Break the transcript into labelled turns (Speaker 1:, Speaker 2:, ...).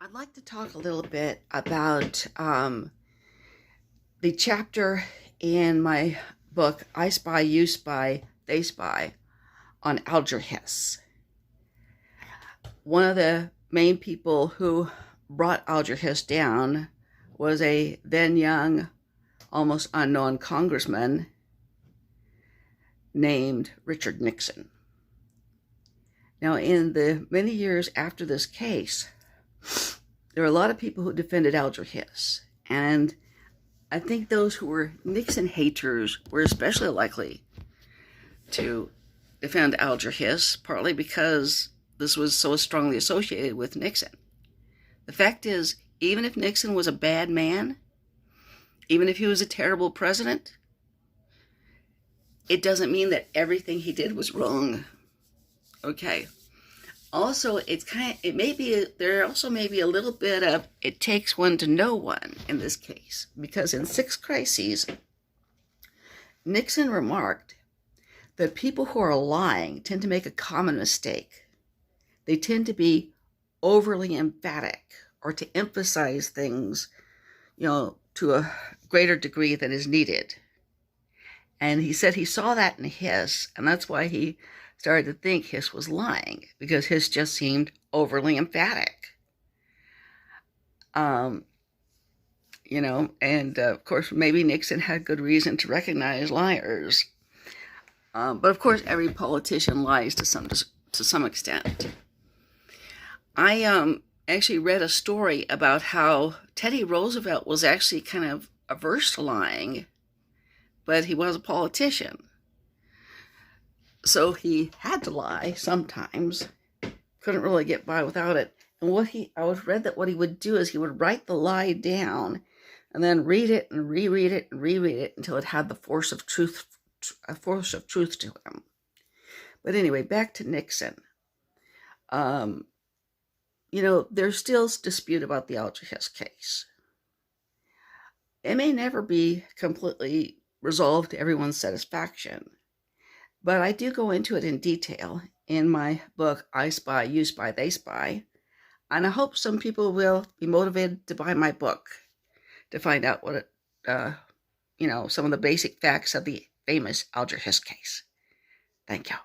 Speaker 1: I'd like to talk a little bit about the chapter in my book, I Spy, You Spy, They Spy, on Alger Hiss. One of the main people who brought Alger Hiss down was a then young, almost unknown congressman named Richard Nixon. Now, in the many years after this case, there were a lot of people who defended Alger Hiss, and I think those who were Nixon haters were especially likely to defend Alger Hiss, partly because this was so strongly associated with Nixon. The fact is, even if Nixon was a bad man, even if he was a terrible president, it doesn't mean that everything he did was wrong. Okay. Also, there also may be a little bit of it takes one to know one in this case, because in 6 Crises, Nixon remarked that people who are lying tend to make a common mistake. They tend to be overly emphatic or to emphasize things, to a greater degree than is needed. And he said he saw that in Hiss, and that's why he started to think Hiss was lying, because Hiss just seemed overly emphatic. And of course, maybe Nixon had good reason to recognize liars. But of course, every politician lies to some extent. I actually read a story about how Teddy Roosevelt was actually kind of averse to lying, but he was a politician. So he had to lie sometimes. Couldn't really get by without it. And I read that what he would do is he would write the lie down and then read it and reread it and reread it until it had the force of truth to him. But anyway, back to Nixon. There's still dispute about the Alger Hiss case. It may never be completely resolved to everyone's satisfaction, but I do go into it in detail in my book, I Spy, You Spy, They Spy, and I hope some people will be motivated to buy my book to find out what some of the basic facts of the famous Alger Hiss case. Thank you.